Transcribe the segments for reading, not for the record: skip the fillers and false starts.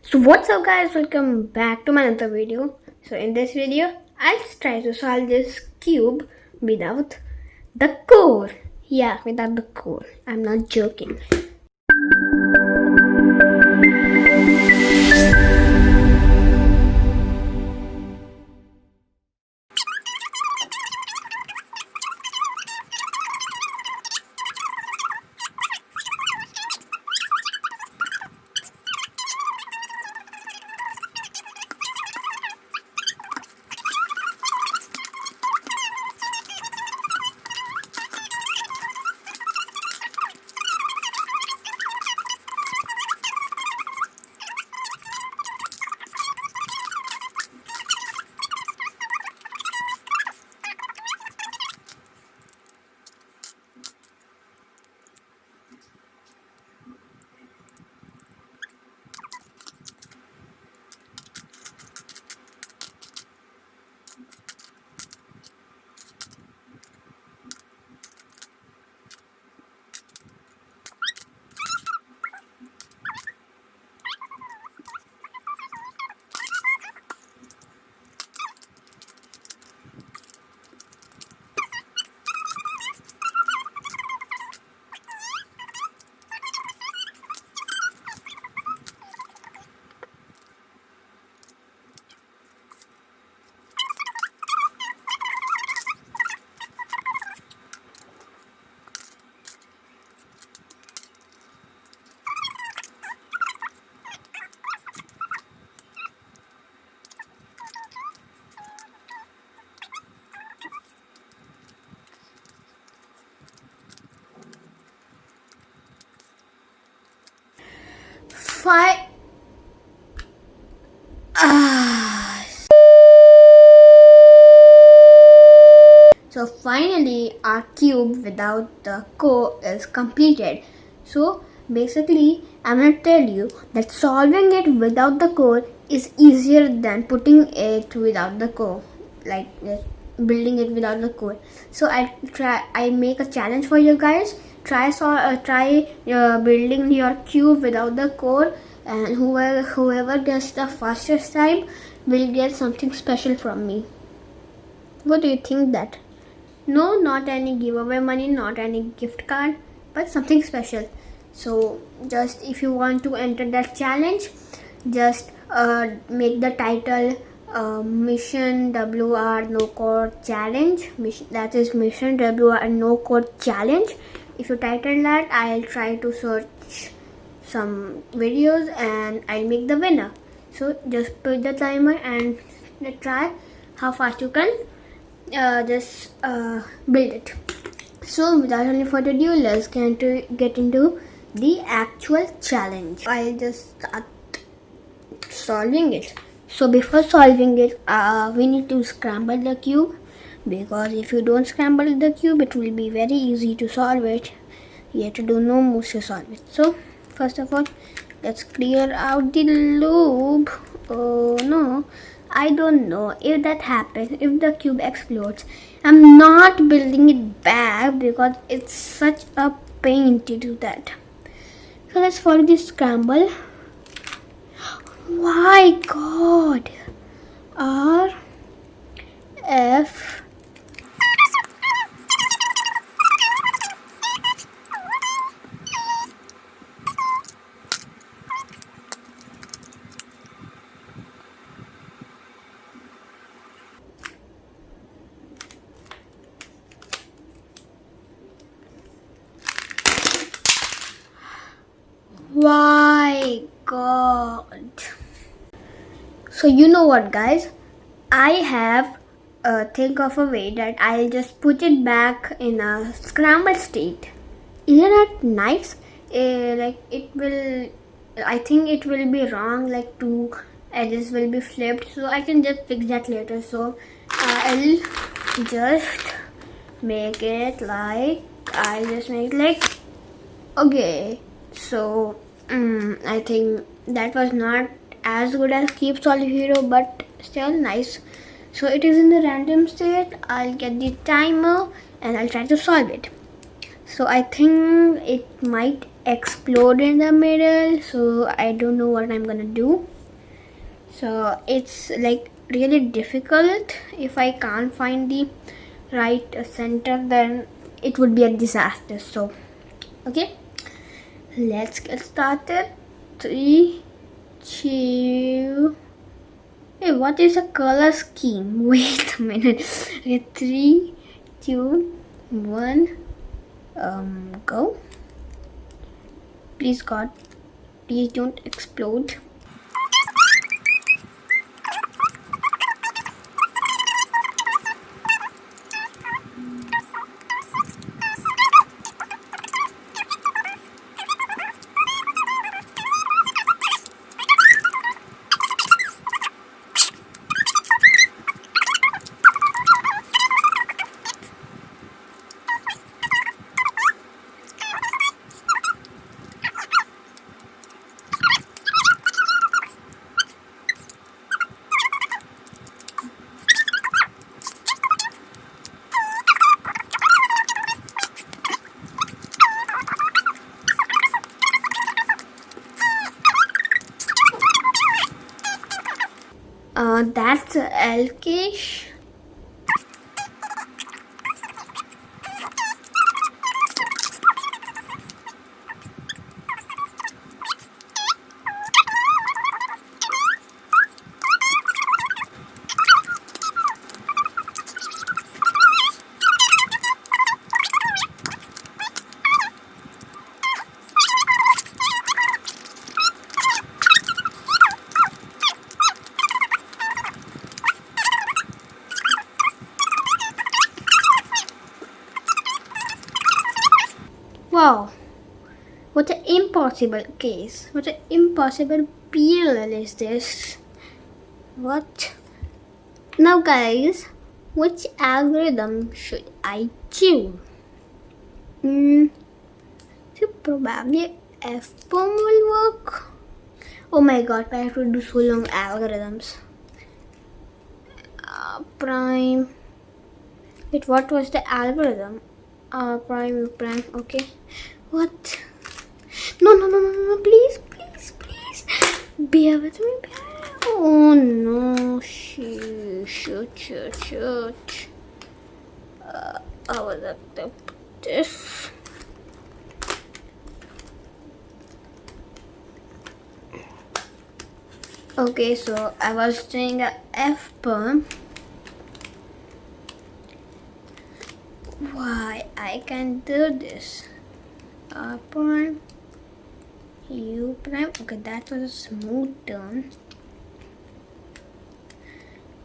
So what's up guys, welcome back to my another video. So in this video I'll try to solve this cube without the core. Yeah, without the core. I'm not joking. So finally our cube without the core is completed. So basically I'm going to tell you that solving it without the core is easier than putting it without the core, like building it without the core. So I make a challenge for you guys. Try building your cube without the core, and whoever gets the fastest time will get something special from me. What do you think that? No, not any giveaway money, not any gift card, but something special. So just if you want to enter that challenge, just make the title Mission WR No Code Challenge. That is Mission WR No Code Challenge. If you title that, I'll try to search some videos and I'll make the winner. So just put the timer and try how fast you can just build it. So without any further ado, let's get into the actual challenge. I'll just start solving it. So before solving it, we need to scramble the cube, because if you don't scramble the cube, it will be very easy to solve it. You have to do no moves to solve it. So first of all, let's clear out the loop. Oh no, I don't know if that happens, if the cube explodes. I'm not building it back because it's such a pain to do that. So let's follow this scramble. My god. R F My god. So you know what guys, I have think of a way that I'll just put it back in a scrambled state. Isn't that nice? Like it will, I think it will be wrong, like two edges will be flipped, so I can just fix that later. So I'll just make it like, okay. So I think that was not as good as Keep Solid Hero, but still nice. So it is in the random state. I'll get the timer and I'll try to solve it. So I think it might explode in the middle, so I don't know what I'm gonna do. So it's like really difficult. If I can't find the right center, then it would be a disaster. So okay, let's get started. 3, 2. Hey, what is a color scheme? Wait a minute. Okay, 3, 2, 1. Go. Please God, please don't explode. That's Elkish. Wow, what an impossible case. What an impossible PLL is this? What? Now guys, which algorithm should I choose? So probably FPOM will work. Oh my god, I have to do so long algorithms. Prime. Wait, what was the algorithm? Prime, okay. What? No, please. Bear with me, Oh no, shoot. I was at this. Okay, so I was doing a FPOM. Why I can do this? Prime, U prime. Okay, that was a smooth turn.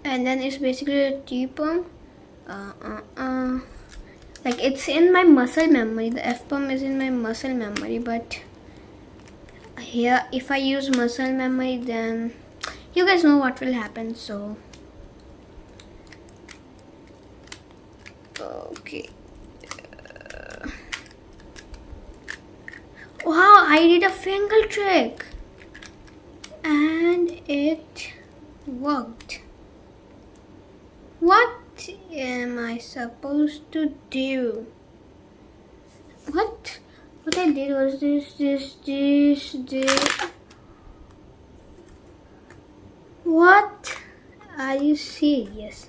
And then it's basically a T-POM. Like it's in my muscle memory. The FPOM is in my muscle memory, but here if I use muscle memory, then you guys know what will happen. So okay. Wow, I did a finger trick and it worked. What am I supposed to do? What I did was this. What? Are you serious?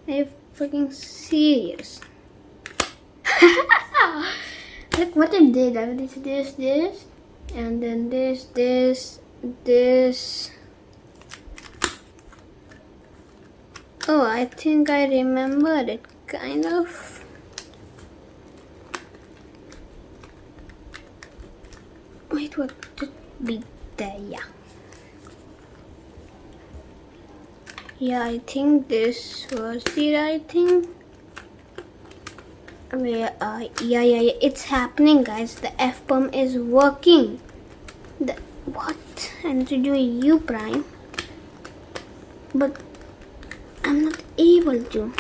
Are you freaking serious? Look what I did. I did this, and then this. Oh, I think I remembered it, kind of. Wait, what could be there? Yeah, I think this was the right thing. Yeah, it's happening, guys. The FPOM is working. What? I need to do a U prime, but I'm not able to.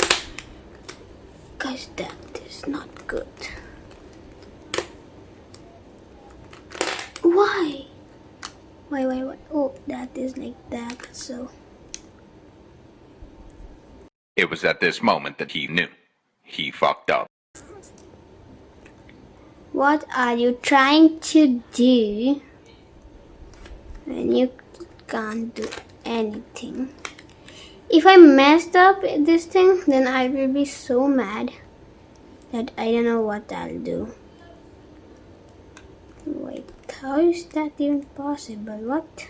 Guys, that is not good. Why? Why? Oh, that is like that, so. It was at this moment that he knew. He fucked up. What are you trying to do when you can't do anything. If I messed up this thing, then I will be so mad that I don't know what I'll do. Wait, how is that even possible? What?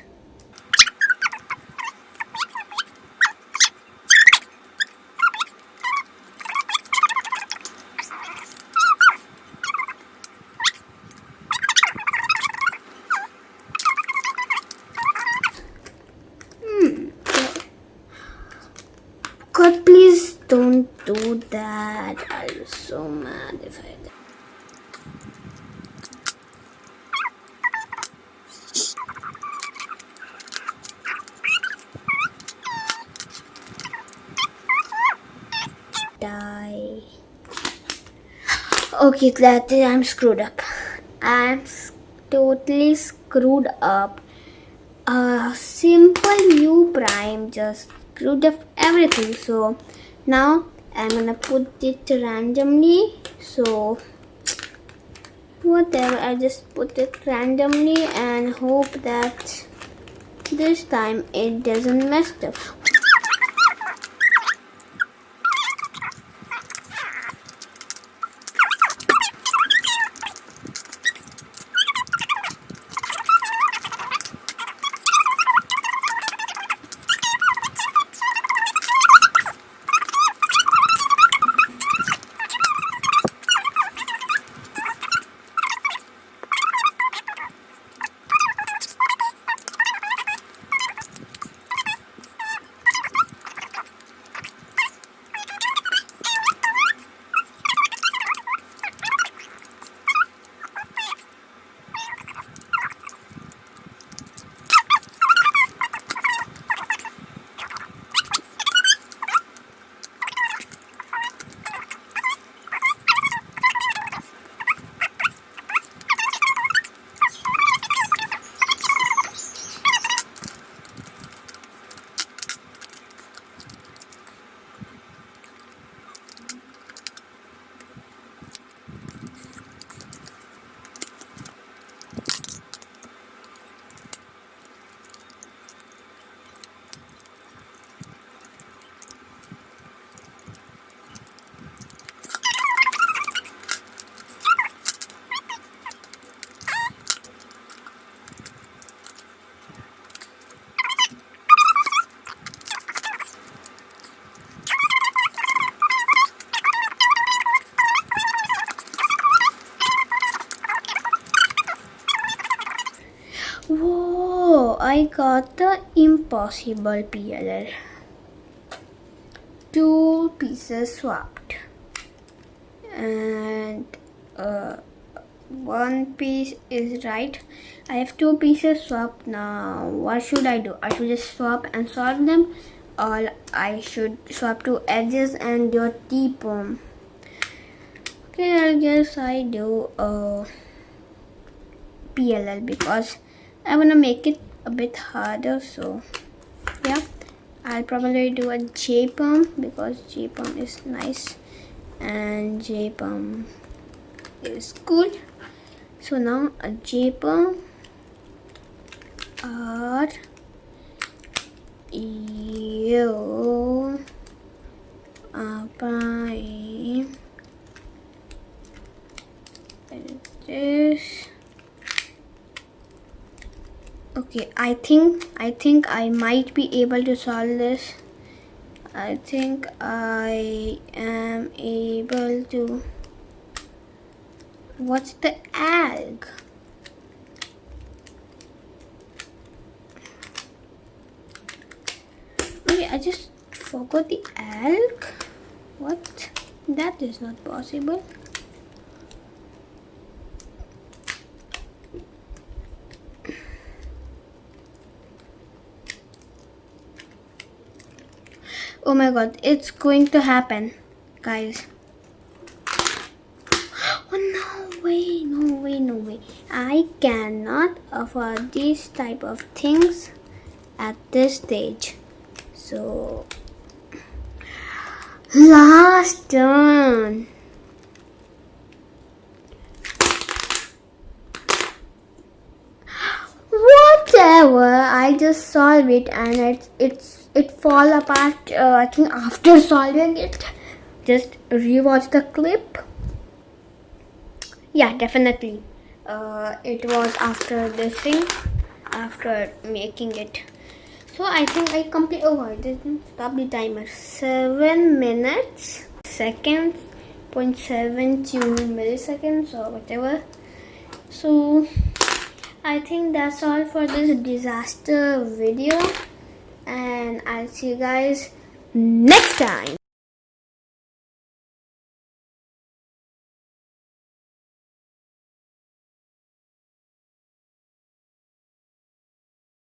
God, please don't do that. I'll be so mad if I do. Die. Okay, I'm screwed up. Totally screwed up. A simple U prime just screwed up everything. So now I'm gonna put it randomly. So whatever, I just put it randomly and hope that this time it doesn't mess up. Whoa, I got the impossible PLL. 2 pieces swapped. And 1 piece is right. I have 2 pieces swapped. Now what should I do? I should just swap and solve them, or I should swap 2 edges and do a T-poem. Okay, I guess I do PLL because I want to make it a bit harder. So yeah, I'll probably do a J-poem because J-poem is nice and J-poem is cool. So now a J-poem R U prime this. Okay, I think I might be able to solve this. I think I am able to. What's the alg? Okay, I just forgot the alg. What? That is not possible. Oh my god, it's going to happen, guys. Oh, no way, no way, no way. I cannot afford these type of things at this stage. So, last turn. What However, I just solve it and it fall apart. I think after solving it, just rewatch the clip. Yeah, definitely. It was after this thing, after making it. So I think I complete. Oh, I didn't stop the timer. 7 minutes, seconds, 0.72 milliseconds or whatever. So I think that's all for this disaster video, and I'll see you guys next time.